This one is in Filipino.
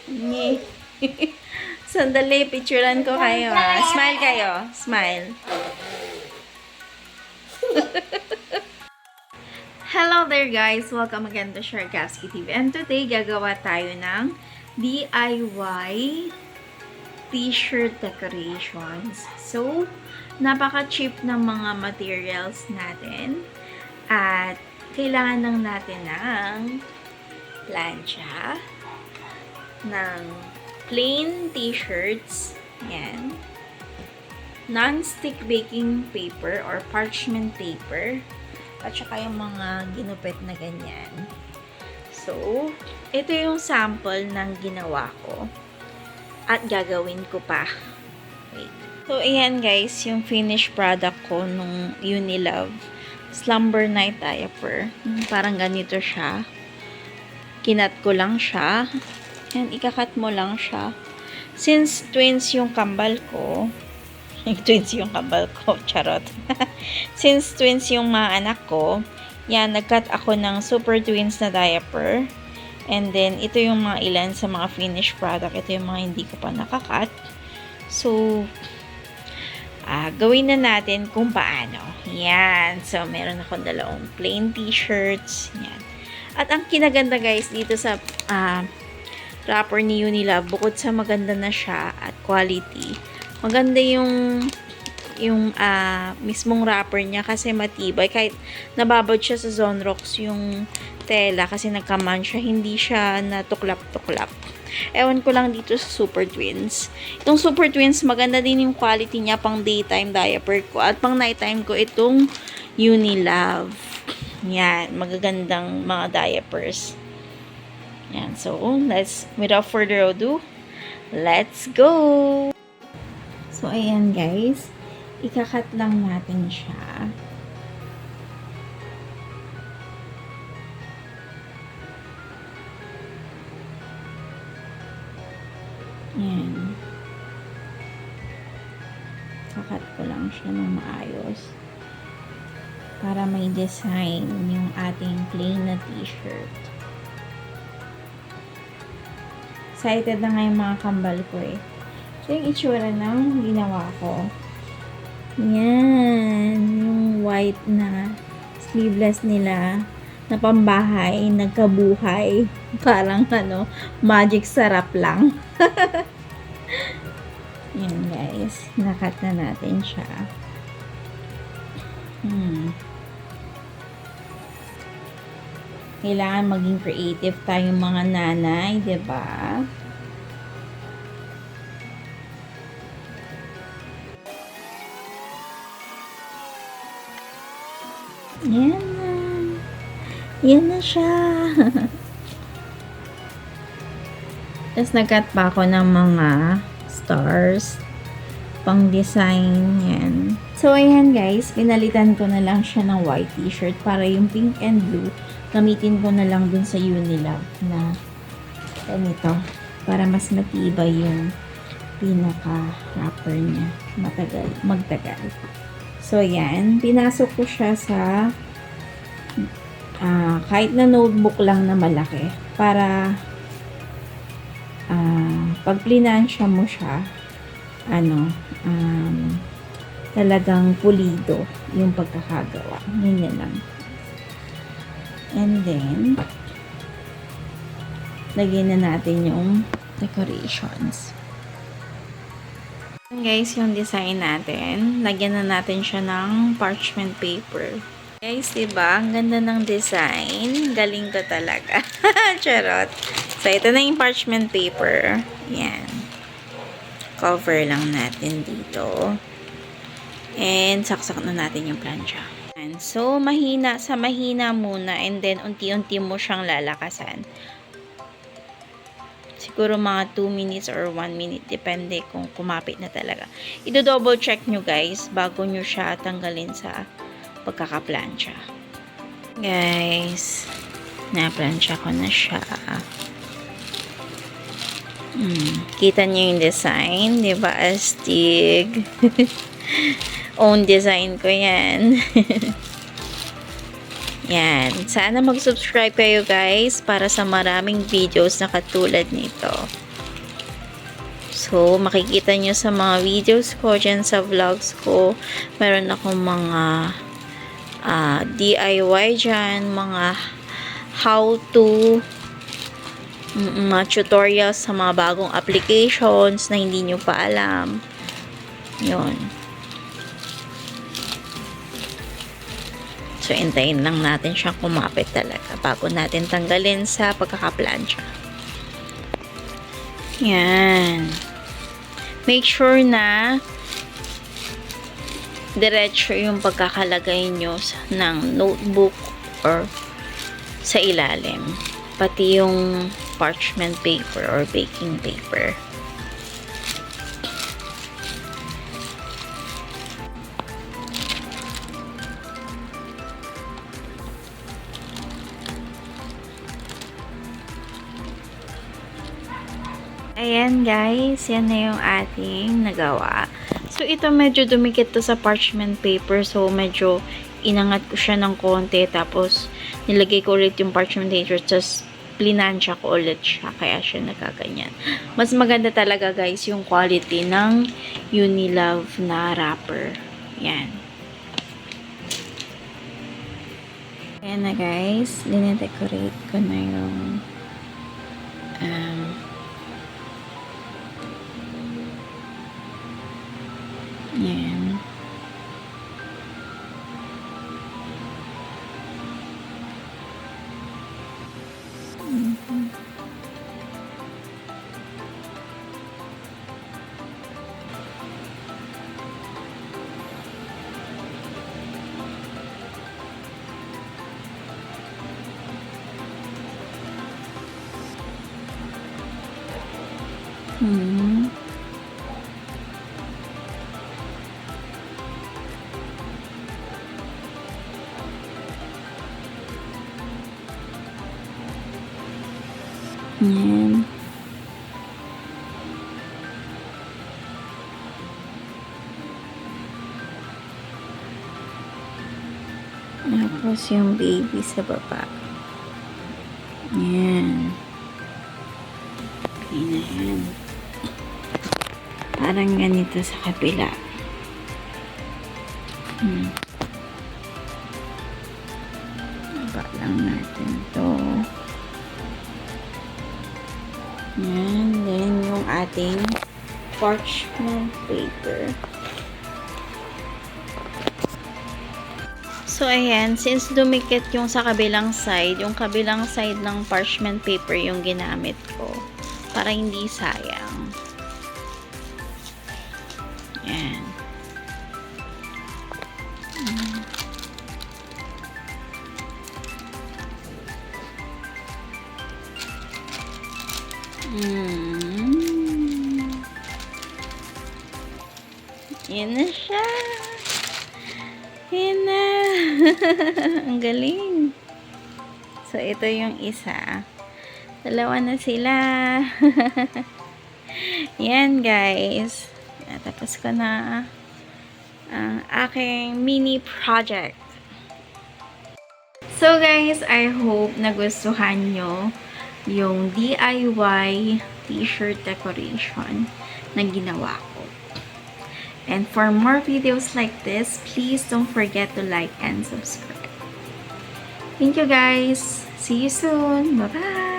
Nye. Sandali, picturean ko kayo ah. Smile kayo. Smile. Hello there guys! Welcome again to Sharkowski TV. And today, gagawa tayo ng DIY t-shirt decorations. So, napaka-cheap ng mga materials natin. At kailangan lang natin ng plancha, ng plain t-shirts, yan, non-stick baking paper or parchment paper, at saka yung mga ginupit na ganyan. So, ito yung sample ng ginawa ko. At gagawin ko pa. Wait. So, ayan guys, yung finished product ko nung Unilove Slumber Night Diaper. Parang ganito siya. Kinat ko lang siya. And ikakat mo lang siya. Since twins yung kambal ko, charot. Since twins yung mga anak ko, yan, nag-cut ako ng super twins na diaper. And then, ito yung mga ilan sa mga finished product. Ito yung mga hindi ko pa nakakat. So, gawin na natin kung paano. Yan. So, meron akong dalawang plain t-shirts. Yan. At ang kinaganda guys dito sa wrapper ni Unilove, bukod sa maganda na siya at quality, maganda yung mismong wrapper niya kasi matibay. Kahit nababad siya sa Zonrox yung tela kasi nagkaman siya, hindi siya natuklap-tuklap. Ewan ko lang dito sa Super Twins. Itong Super Twins, maganda din yung quality niya pang daytime diaper ko. At pang nighttime ko itong Unilove. Yan, magagandang mga diapers. Yan, so, without further ado, let's go! So, ayan guys. Ikakat lang natin siya. Ayan. Kakat ko lang siya ng maayos. Para may design yung ating plain na t-shirt. Excited na nga yung mga kambal ko eh. So, yung itsura ng ginawa ko. Yan. Yung white na sleeveless nila na pambahay, nagkabuhay. Parang magic sarap lang. Yan guys. Nakat na natin siya. Kailangan maging creative tayong mga nanay, 'di ba? Yan na. Yan na siya. Tapos nag-cut pa ako ng mga stars pang design. Yan. So, ayan guys. Pinalitan ko na lang siya ng white t-shirt para yung pink and blue gamitin ko na lang dun sa Unilove na ganito. Para mas matibay yung pinaka-wrapper niya. Magtagal. So, yan. Pinasok ko siya sa kahit na notebook lang na malaki. Para pag plinansya mo siya, talagang pulido yung pagkakagawa. Ganyan lang. And then, lagyan na natin yung decorations. Guys, yung design natin, lagyan na natin siya ng parchment paper. Guys, diba? Ang ganda ng design. Galing ko talaga. Charot. So, ito na yung parchment paper. Yan. Cover lang natin dito. And, saksak na natin yung plancha. So, mahina muna and then unti-unti mo siyang lalakasan. Siguro mga 2 minutes or 1 minute. Depende kung kumapit na talaga. I-double check nyo guys bago nyo siya tanggalin sa pagkakaplansya. Guys, na-plansya ko na siya. Kita nyo yung design, di ba? Astig. Own design ko yan. Yan. Sana mag-subscribe kayo guys para sa maraming videos na katulad nito. So, makikita nyo sa mga videos ko dyan sa vlogs ko. Meron akong mga DIY dyan, mga how to, mga tutorials sa mga bagong applications na hindi nyo pa alam. Yun. So, hintayin lang natin siyang kumapit talaga bago natin tanggalin sa pagkakaplansya. Yan. Make sure na diretso yung pagkakalagay nyo ng notebook or sa ilalim. Pati yung parchment paper or baking paper. Ayan guys, yan na yung ating nagawa. So ito medyo dumikit to sa parchment paper, so medyo inangat ko siya ng konti, tapos nilagay ko ulit yung parchment paper, tapos plinansya ko ulit siya, kaya siya nagkaganyan. Mas maganda talaga guys yung quality ng Unilove na wrapper. Yan. Ayan na guys, dinedecorate ko na yung yan. Yan. Tapos yung baby sa baba. Yan. Okay na yan. Parang ganito sa kabila. Baba lang natin to. Yan. Then yung ating parchment paper. So, ayan, since dumikit yung sa kabilang side ng parchment paper yung ginamit ko para hindi sayang. Ayan. Yan na siya. Yan na. Ang galing. So, ito yung isa. Dalawa na sila. Yan, guys. Natapos ko na ang aking mini project. So, guys, I hope nagustuhan nyo yung DIY t-shirt decoration na ginawa ko. And for more videos like this, please don't forget to like and subscribe. Thank you guys. See you soon. Bye-bye.